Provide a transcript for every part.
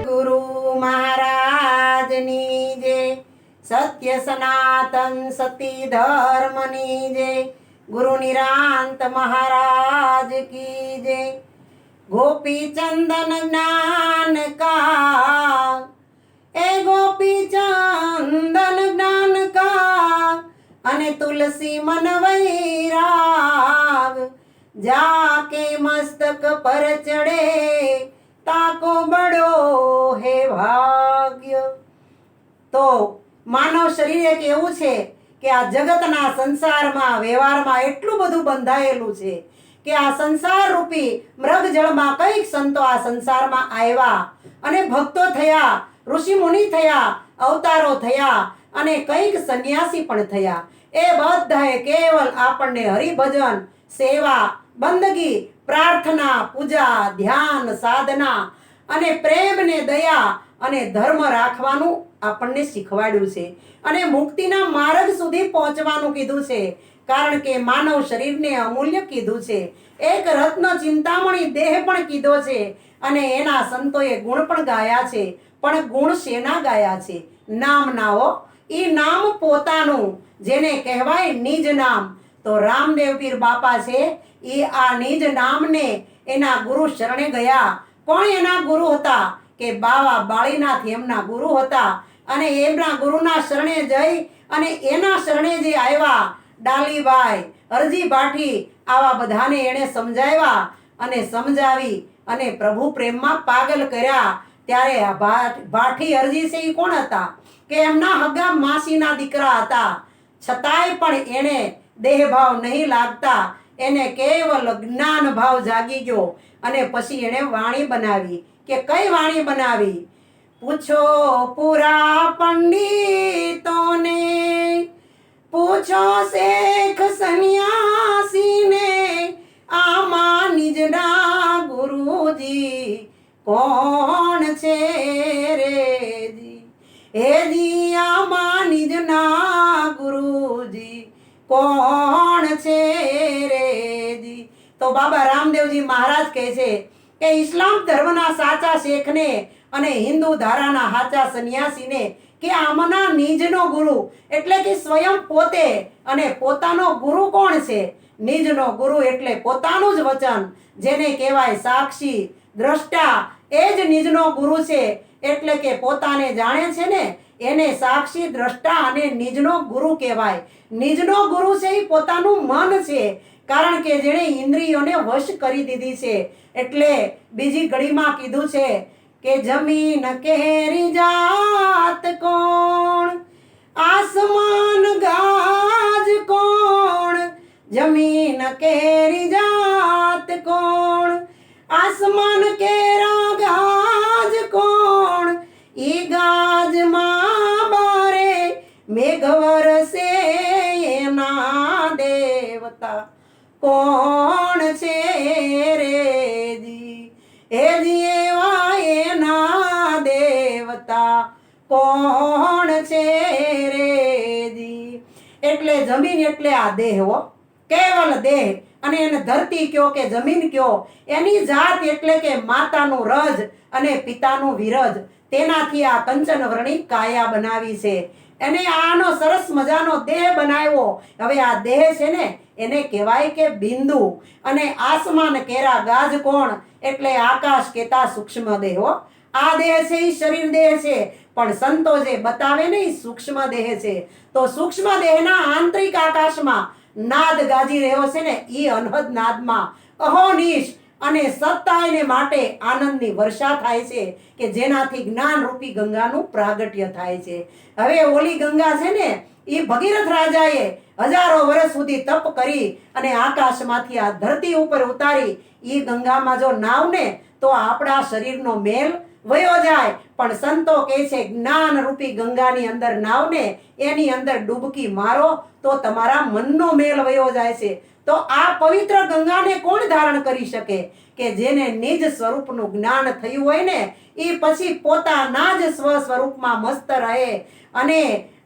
ગુરુ મહારાજની જય, સત્ય સનાતન સતી ધર્મની જય, ગુરુ નિરાંત મહારાજ કી જય। ગોપી ચંદન જ્ઞાન કા, એ ગોપી ચંદન જ્ઞાન કા, અને તુલસી મન વૈરાગ, જાકે મસ્તક પર ચડે તાકો બડો હે ભાગ્ય। તો માનવ શરીર એક એવું છે કે આ જગતના સંસારમાં વ્યવહારમાં એટલું બધું બંધાયેલું છે કે આ સંસાર રૂપી મૃગજળમાં કઈક સંતો આ સંસારમાં આવ્યા અને ભક્તો થયા, ઋષિ મુનિ થયા, અવતારો થયા અને કઈક સંન્યાસી પણ થયા। એ બધાએ કેવલ આપણને હરિભજન, સેવા, બંદગી, પ્રાર્થના, પૂજા, ધ્યાન, સાધના અને પ્રેમ ને દયા અને ધર્મ રાખવાનું આપણને શીખવાડ્યું છે અને મુક્તિના માર્ગ સુધી પહોંચવાનું કીધું છે। કારણ કે માનવ શરીરને અમૂલ્ય કીધું છે, એક રત્ન ચિંતામણી દેહ પણ કીધો છે અને એના સંતોએ ગુણ પણ ગાયા છે। પણ ગુણ શેના ગાયા છે? નામનાઓ। ઈ નામ પોતાનું, જેને કહેવાય નિજ નામ। તો રામદેવ પીર બાપા છે ઈ આ નિજ નામને એના ગુરુ શરણે ગયા। કોણ એના ગુરુ હતા? કે બાવા બાળીનાથ એમના ગુરુ હતા અને એમના ગુરુના શરણે જઈ અને એના શરણે જે આવ્યા ડાલીભાઈ, અરજી ભાઠી, આવા બધાને એણે સમજાવ્યા અને સમજાવી અને પ્રભુ પ્રેમમાં પાગલ કર્યા। ત્યારે ભાઠી અરજી છે એ કોણ હતા? કે એમના હગા માસીના દીકરા હતા। છતાંય પણ એણે દેહભાવ નહીં લાગતા એને કેવલ જ્ઞાન ભાવ જાગી ગયો અને પછી એણે વાણી બનાવી। કે કઈ વાણી બનાવી? પૂછો પૂરા પંડિતોને, પૂછો શેખ સન્યાસીને, આમાં નિજના ગુરુજી કોણ છે રેજી? હેજી આમાં નિજના ગુરુજી કોણ છે રેજી? તો બાબા રામદેવજી મહારાજ કહે છે કે ઇસ્લામ ધર્મના સાચા શેખને અને હિન્દુ ધારાના સાચા સંન્યાસીને કે આમના નિજનો ગુરુ એટલે કે સ્વયં પોતે, અને પોતાનો ગુરુ કોણ છે? નિજનો ગુરુ એટલે પોતાનું જ વચન, જેને કહેવાય સાક્ષી દ્રષ્ટા, એ જ નિજનો ગુરુ છે। એટલે કે પોતાને જાણે છે ને એને સાક્ષી દ્રષ્ટા અને નિજનો ગુરુ કહેવાય। નિજનો ગુરુ છે એ પોતાનું મન છે, કારણ કે જેણે ઇન્દ્રિયોને વશ કરી દીધી છે। એટલે બીજી ઘડીમાં કીધું છે કે જમીન કેરી જાત કોણ, આસમાન ગાજ કોણ? જમીન કેરી જાત કોણ, આસમાન કેરા ગાજ કોણ? ઈ ગાજમાં બારે મેઘ વરસે એના દેવતા કોણ છે રેજી? હેજી એવા એના દેવતા કોણ છે રેજી? એટલે જમીન એટલે આ દેહ હો, કેવલ દેહ। અને એને ધરતી કયો કે જમીન કયો, એની જાત એટલે કે માતાનું રજ અને પિતાનું વિરજ, તેનાથી આ કંચન વર્ણી કાયા બનાવી છે અને આનો સરસ મજાનો દેહ બનાવ્યો। હવે આ દેહ છે ને એને કહેવાય કે બિંદુ, અને આસમાન કેરા ગાજ કોણ એટલે આકાશ કેતા સૂક્ષ્મ દેહ હો। આ દેહ છે એ શરીર દેહ છે, પણ સંતો જે બતાવે ને એ સૂક્ષ્મ દેહ છે। તો સૂક્ષ્મ દેહના આંતરિક આકાશમાં નાદ ગાજી રહ્યો છે ને એ અનહદ નાદમાં અહોનિશ અને સત્તાયને માટે આનંદની વર્ષા થાય છે કે જેનાથી જ્ઞાન રૂપી ગંગાનું પ્રાગટ્ય થાય છે। હવે ઓલી ગંગા છે ને એ ભગીરથ રાજાએ હજારો વર્ષ સુધી તપ કરી અને આકાશમાંથી આ ધરતી ઉપર ઉતારી। એ ગંગામાં જો નાવ ને તો આપણા શરીરનો મેલ વયો જાય, પણ સંતો કહે છે જ્ઞાન રૂપી ગંગાની અંદર નાવને એની અંદર ડૂબકી મારો તો તમારા મનનો મેલ વયો જાય છે। તો આ પવિત્ર ગંગાને કોણ ધારણ કરી શકે? કે જેને નિજ સ્વરૂપનું જ્ઞાન થયું હોય ને એ પછી પોતાના જ સ્વ સ્વરૂપમાં મસ્ત રહે અને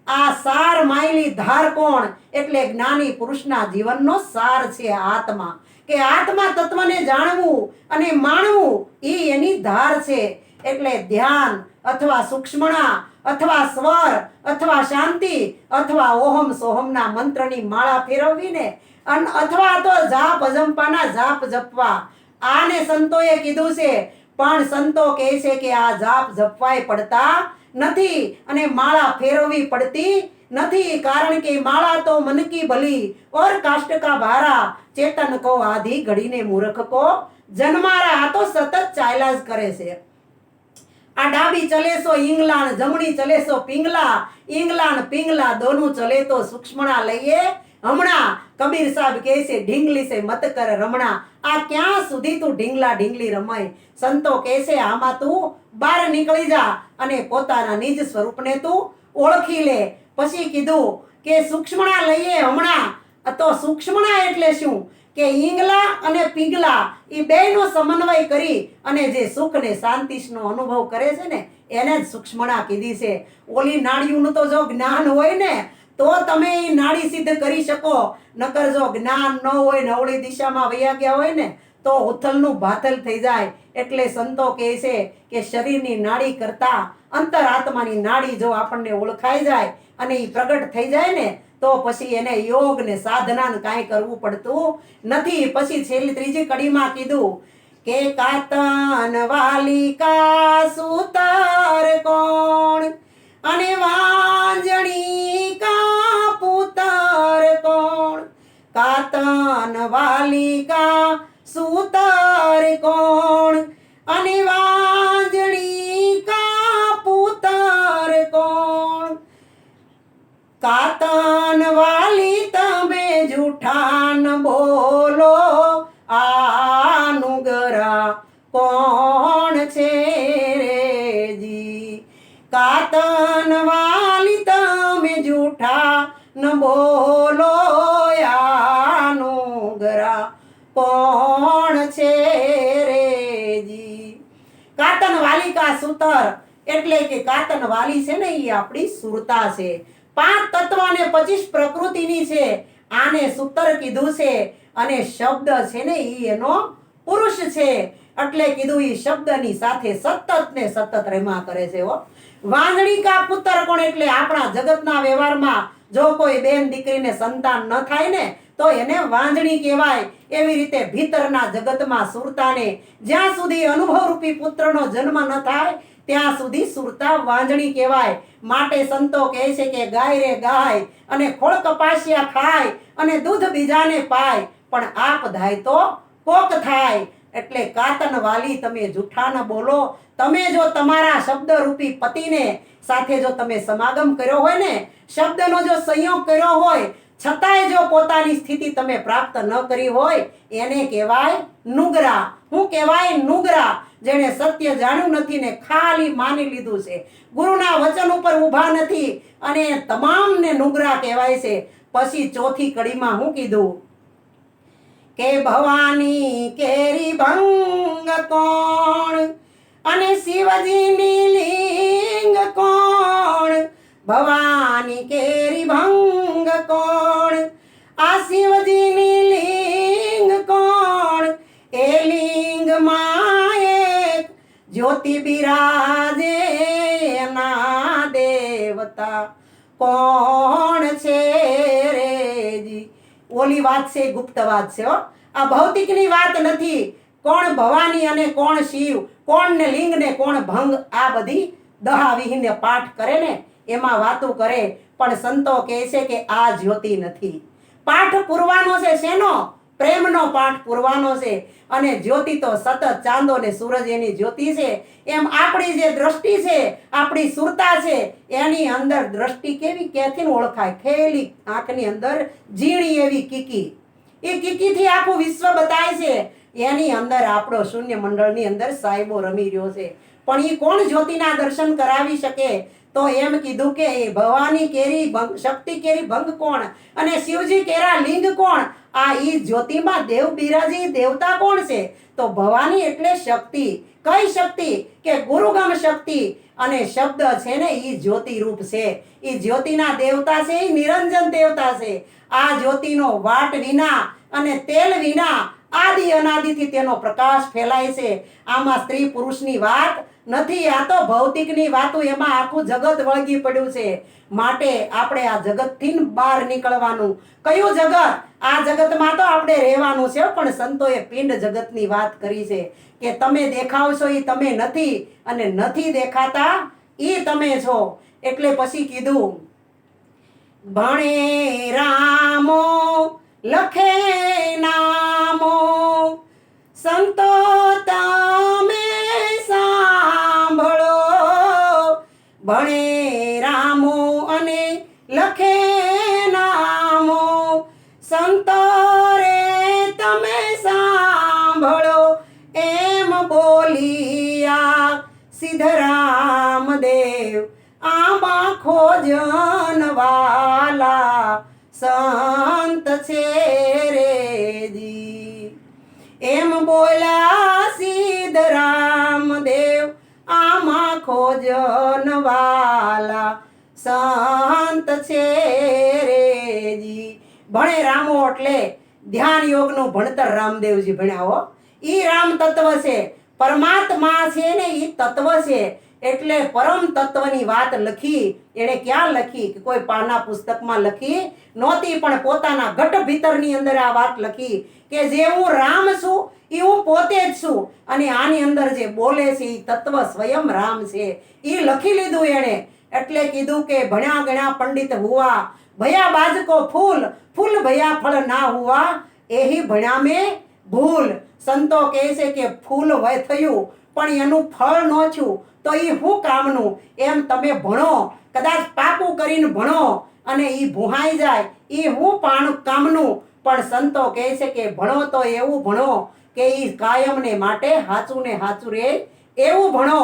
આ સાર માયલી ધાર કોણ? એટલે જ્ઞાની પુરુષના જીવનનો સાર છે આત્મા. કે આત્મા તત્વને જાણવું અને માણવું એ એની ધાર છે. એટલે ધ્યાન અથવા સૂક્ષ્મણા અથવા સ્વર અથવા શાંતિ અથવા ઓહમ સોહમના મંત્રની માળા ફેરવવીને અથવા તો જાપ અજંપાના જાપ જપવા. આને સંતોએ કીધું છે, પણ સંતો કહે છે કે આ જાપ જપવાય પડતા નથી અને માળા ફેરવવી પડતી નથી. કારણ કે માળા તો મન કી ભલી ઓર કાષ્ટ કા ભારા, ચેતન કો આધી ઘડીને મૂર્ખ કો જન્મારા. આ તો સતત ચાલ્યા જ કરે છે. આ ડાબી ચલે સો ઈંગલાણ, જમણી ચલે સો પિંગલા, ઈંગલાણ પિંગલા દોનું ચલે તો સૂક્ષ્મણા લઈએ હમણાં. કબીર સાહેબ કહે છે ઢીંગલી સે મત કર રમણા. આ ક્યાં સુધી તું ઢીંગલા ઢીંગલી રમાય? સંતો કહે છે આમાં તું બહાર નીકળી જા અને પોતાના નિજ સ્વરૂપને તું ઓળખી લે. પછી કીધું કે સૂક્ષ્મણા લઈએ હમણાં. તો સૂક્ષ્મણા એટલે શું? કે ઈંગલા અને પિંગલા એ બેયનો સમન્વય કરી અને જે સુખ ને શાંતિનો અનુભવ કરે છે ને એને જ સૂક્ષ્મણા કીધી છે. ઓલી નાડીઓનું તો જો જ્ઞાન હોય ને તો તમે એ નાડી સિદ્ધ કરી શકો. નકર જો જ્ઞાન ન હોય ને અવળી દિશામાં વયા ગયા હોય ને તો ઉથલનું ભાથલ થઈ જાય. એટલે સંતો કહે છે કે શરીરની નાડી કરતા અંતરાત્માની નાડી જો આપણને ઓળખાઈ જાય અને એ પ્રગટ થઈ જાય ને તો પછી એને યોગ ને સાધના ને કાંઈ કરવું પડતું નથી. પછી છેલ્લી ત્રીજી કડીમાં કીધું કે કાતન વાલિકા સુતર કોણ અને વાંજણી કા પુતર કોણ. કાતન વાલિકા સુતર કોણ અને વાંજણી કા પુતર કોણ. કાતન વાલી તમે જૂઠા ન બોલો, આનુગરા કોણ છે રે જી. કાતન વાલી તમે જૂઠા ન બોલો, આનુગરા કોણ છે રે જી. કાતન વાલિકા સુતર એટલે કે કાતન વાલી છે ને એ આપણી સુરતા છે. 5 તત્વ અને 25 પ્રકૃતિની છે. આને સૂતર કીધું છે અને શબ્દ છે ને ઈ એનો પુરુષ છે. એટલે કીધું ઈ શબ્દની સાથે સતત ને સતત રમ્યા કરે છે. વાંજણી કા પુત્ર કોણ એટલે આપણા જગતના વ્યવહારમાં જો કોઈ બેન દીકરીને સંતાન ન થાય ને તો એને વાંજણી કહેવાય. એવી રીતે ભીતરના જગતમાં સુરતાને જ્યાં સુધી અનુભવરૂપી પુત્રનો જન્મ ન થાય ત્યાં સુધી સુરતા વાંજણી કહેવાય. માટે સંતો કહે છે કે ગાય રે ગાય અને ખોળ કપાસિયા ખાય અને દૂધ બીજાને પાય, પણ આપ ધાય તો કોક થાય. એટલે કાતન વાલી તમે જૂઠા ન બોલો. તમે જો તમારા શબ્દરૂપી પતિને સાથે જો તમે સમાગમ કર્યો હોય ને, શબ્દનો જો સંયોગ કર્યો હોય છતાંય જો પોતાની સ્થિતિ તમે પ્રાપ્ત ન કરી હોય એને કહેવાય નુગરા. શું કહેવાય? નુગરા. જેણે સત્ય જાણ્યું નથી ને ખાલી માની લીધું છે, ગુરુના વચન ઉપર ઊભા નથી અને તમામને નુગરા કહેવાય છે. પછી ચોથી કડીમાં શું કીધું કે ભવાની કેરી ભંગ કોણ અને શિવજીની લિંગ કોણ. ભવાની કેરી ભંગ કોણ, આ શિવજીની લિંગ કોણ. એ લિંગમાં એક જ્યોતિ બિરાજે એના દેવતા કોણ છે રેજી. ઓલી વાત છે ગુપ્ત વાત છે. આ ભૌતિકની વાત નથી. કોણ ભવાની અને કોણ શિવ, કોણ ને લિંગ ને કોણ ભંગ, આ બધી દહા વિહીને પાઠ કરે ને એમાં વાતો કરે. પણ સંતો કહે છે કે આ જ્યોતિ નથી. પાઠ પૂરવાનો છે શેનો? પ્રેમનો પાઠ પૂરવાનો છે. અને જ્યોતિ તો સતત ચાંદો ને સૂરજ એની જ્યોતિ છે. એમ આપણી જે દ્રષ્ટિ છે, આપણી સુરતા છે, એની અંદર દ્રષ્ટિ કેવી ક્યાંથી ઓળખાય? ખેલી આંખની અંદર ઝીણી એવી કીકી, એ કીકીથી આખું વિશ્વ બતાય છે. એની અંદર આપણો શૂન્ય મંડળની અંદર સાહેબો રમી રહ્યો છે. પણ એ કોણ જ્યોતિના દર્શન કરાવી શકે? તો એમ કીધું કે એ ભવાની કેરી ભંગ, શક્તિ કેરી ભંગ કોણ અને શિવજી કેરા લિંગ કોણ? આ ઈ જ્યોતિમાં દેવ બિરાજી દેવતા કોણ છે? તો ભવાની એટલે શક્તિ. કઈ શક્તિ? કે ગુરુગમ શક્તિ. અને શબ્દ છે ને ઈ જ્યોતિ રૂપ છે. ઈ જ્યોતિના દેવતા છે, ઈ નિરંજન દેવતા છે. આ જ્યોતિનો વાટ વિના અને તેલ વિના આદિ અનાદિથી તેનો પ્રકાશ ફેલાય છે. આમાં સ્ત્રી પુરુષની વાત નથી, આ તો ભૌતિકની વાતો, એમાં આખું જગત વળગી પડ્યું છે. માટે આપણે આ જગતથી બહાર નીકળવાનું. કયું જગત? આ જગતમાં તો આપણે રહેવાનું છે, પણ સંતોએ પિંડ જગતની વાત કરી છે કે તમે દેખાવ છો એ તમે નથી, અને નથી દેખાતા એ તમે છો. એટલે પછી કીધું, ભણે રામો લખે નામો, સંતો તમે સાંભળો. ભણે રામો અને લખે નામો, સંતો રે તમે સાંભળો. એમ બોલિયા સિદ્ધરામદેવ, આમાં ખોજન વાલા સંત છે રેજી. એમ બોલ્યા સિદ્ધરામદેવ, આમાં ખોજન વાલા સંત છે રેજી. ભણે રામો એટલે ધ્યાન યોગનું ભણતર રામદેવજી ભણ્યા હો. ઈ રામ તત્વ છે, પરમાત્મા છે ને ઈ તત્વ છે. એટલે પરમ તત્વની વાત લખી. એણે ક્યાં લખી? કે કોઈ પાના પુસ્તકમાં લખી નહોતી, પણ પોતાના ઘટ ભીતરની અંદર આ વાત લખી કે જે હું રામ છું એ હું પોતે જ છું, અને આની અંદર જે બોલે છે એ તત્વ સ્વયં રામ છે. એ લખી લીધું એણે. એટલે કીધું કે ભણ્યા ગણ્યા પંડિત હુआ, ભયા બાજકો ફૂલ, ફૂલ ભયા ફળ ના હુआ, એહી ભણ્યા મેં ભૂલ. સંતો કહે છે કે ફૂલ વય થયું પણ એનું ફળ ન થયું તો એ શું કામનું? એમ તમે ભણો, કદાચ પાકું કરીને ભણો અને એ ભૂહાઈ જાય, એ શું કામનું? પણ સંતો કહે છે કે ભણો તો એવું ભણો કે એ કાયમ ને માટે હાચું ને હાચું રે એવું ભણો.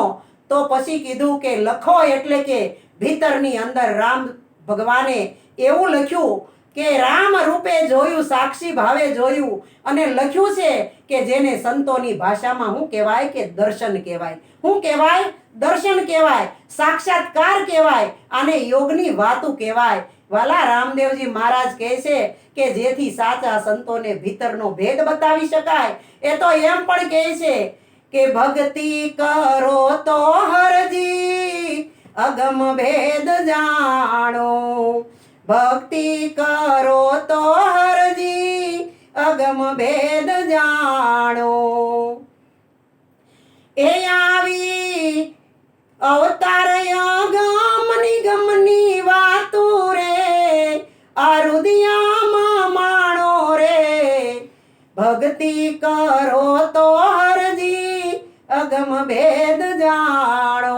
તો પછી કીધું કે લખો, એટલે કે ભીતરની અંદર રામ ભગવાને એવું લખ્યું કે રામ રૂપે જોયું, સાક્ષી ભાવે જોયું, અને લખ્યું છે કે જેને સંતોની ભાષામાં શું કહેવાય? કે દર્શન કહેવાય. શું કહેવાય? દર્શન કહેવાય, સાક્ષાત્કાર કહેવાય, આને યોગની વાતું કહેવાય. વાલા રામદેવજી મહારાજ કહે છે કે જેથી સાચા સંતોને ભીતરનો ભેદ બતાવી શકાય. એ તો એમ પણ કહે છે કે ભક્તિ કરો તો હરજી અગમ ભેદ જાણો, ભક્તિ કરો તો હરજી અગમ ભેદ જાણો. એ આવી અવતાર અગમની ગમની વાતો રે, આ રુદિયામાં માણો રે. ભક્તિ કરો તો હરજી અગમ ભેદ જાણો.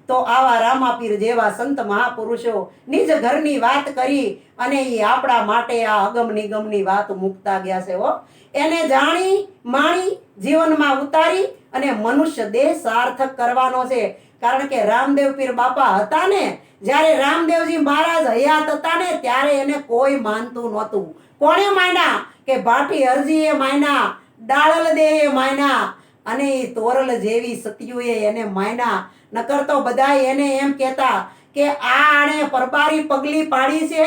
તો આવા રામાપીર જેવા સંત મહાપુરુષો નિજ ઘરની વાત કરી અને એ આપણા માટે આ અગમ નિગમની વાત મૂકતા ગયા છે હો. એને જાણી માણી જીવનમાં ઉતારી અને મનુષ્ય દેહ સાર્થક કરવાનો છે. કારણ કે રામદેવ પીર બાપા હતા ને, જ્યારે રામદેવજી મહારાજ હયાત હતા ને ત્યારે એને કોઈ માનતું નહોતું. કોણે માન્યા? કે ભાટી અરજીએ માન્યા, ડાળલ દેએ માન્યા, અને એ તોરલ જેવી સતીઓએ એને માન્યા. નકર તો બધા એને એમ કહેતા કે આણે પરબારી પગલી પાડી છે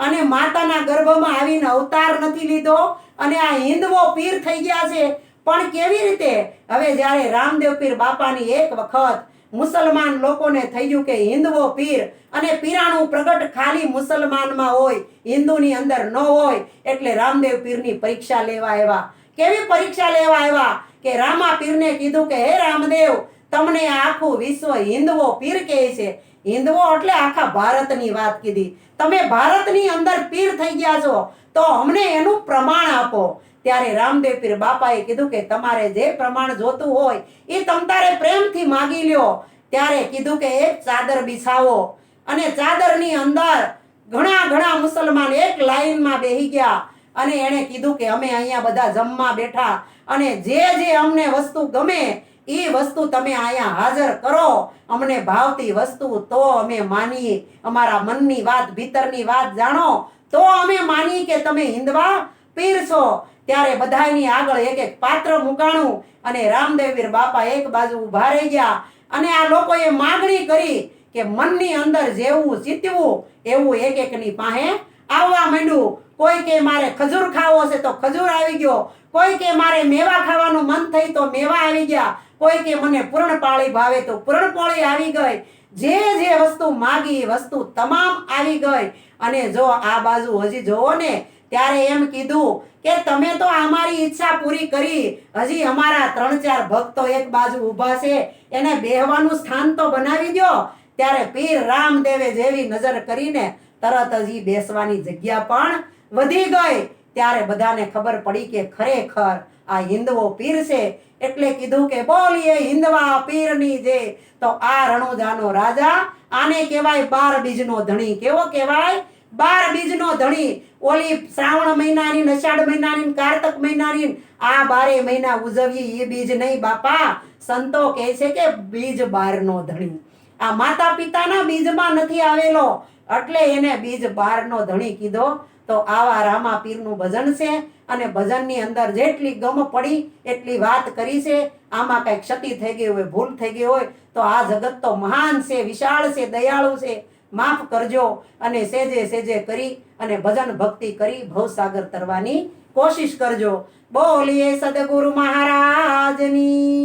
અને માતાના ગર્ભમાં આવીને અવતાર નથી લીધો અને આ હિન્દવો પીર થઈ ગયા છે. પણ કેવી રીતે? હવે જ્યારે રામદેવ પીર બાપાની એક વખત મુસલમાન લોકોને થઈ ગયું કે હિન્દવો પીર, અને પીરાણું પ્રગટ ખાલી મુસલમાનમાં હોય, હિન્દુની અંદર ન હોય, એટલે રામદેવ પીરની પરીક્ષા લેવા આવ્યા. કેવી પરીક્ષા લેવા આવ્યા? કે રામા પીરને કીધું કે હે રામદેવ, તમને આખું વિશ્વ હિન્દવો પીર કહે છે. હિન્દવો એટલે આખા ભારતની વાત કીધી. તમે ભારતની અંદર પીર થઈ ગયા છો તો અમને એનું પ્રમાણ આપો. ત્યારે રામદેવ પીર બાપાએ કીધું કે તમારે જે પ્રમાણ જોતું હોય એ તમતારે પ્રેમથી માગી લ્યો. ત્યારે કીધું કે એક ચાદર બિછાવો, અને ચાદરની અંદર ઘણા મુસલમાન એક લાઈનમાં બેહી ગયા, અને એણે કીધું કે અમે અહીંયા બધા જમવા બેઠા, અને જે અમને વસ્તુ ગમે એ વસ્તુ તમે અહીંયા હાજર કરો, અમને ભાવતી વસ્તુ તો અમે માનીએ, અમારા મનની વાત ભીતરની વાત જાણો તો અમે માની કે તમે હિંદવા પીર છો. ત્યારે બધાની આગળ એક એક પાત્ર મુકાણું અને રામદેવવીર બાપા એક બાજુ ઊભા રહી ગયા અને આ લોકોએ માગણી કરી કે મનની અંદર જેવું ચિતવું એવું એક એકની પાસે આવવા માંડ્યું. કોઈ કે મારે ખજૂર ખાવો છે તો ખજૂર આવી ગયો, કોઈ કે મારે મેવા ખાવાનું મન થઈ તો મેવા આવી ગયા, કોઈ કે મને પૂર્ણપાળી ભાવે તો પૂર્ણપોળી આવી ગઈ. જે જે વસ્તુ માગી વસ્તુ તમામ આવી ગઈ. અને જો આ બાજુ હજી જોવો ને ત્યારે એમ કીધું કે તમે તો અમારી ઈચ્છા પૂરી કરી, હજી અમારા 3-4 ભક્તો એક બાજુ ઊભા છે, એને બેહવાનું સ્થાન તો બનાવી દો. ત્યારે પીર રામદેવે જેવી નજર કરીને તરત જ બેસવાની જગ્યા પણ વધી ગઈ. ત્યારે બધાને ખબર પડી કે ખરેખર આ હિંદવો પીર છે. એટલે કીધું કે બોલીએ હિંદવા પીરની જે. તો આ રણુજાનો રાજા, આને કહેવાય 12 બીજનો ધણી. કેવો કહેવાય? 12 બીજનો ધણી. ઓલી શ્રાવણ મહિનાની, અષાઢ મહિનાની, કારતક મહિનાની આ 12 મહિના ઉજવીએ એ બીજ નહીં બાપા. સંતો કહે છે કે બીજ 12નો ધણી. આ માતા પિતાના બીજમાં નથી આવેલો એટલે એને બીજ 12નો ધણી કીધો. તો આવા રામા પીરનું ભજન છે અને ભજનની અંદર જેટલી ગમ પડી એટલી વાત કરી છે. આમાં કઈ ક્ષતિ થઈ ગઈ હોય, ભૂલ થઈ ગઈ હોય તો આ જગત તો મહાન છે, વિશાળ છે, દયાળુ છે, માફ કરજો. અને સેજે સેજે કરી અને ભજન ભક્તિ કરી ભવસાગર તરવાની કોશિશ કરજો. બોલીએ સદગુરુ મહારાજની.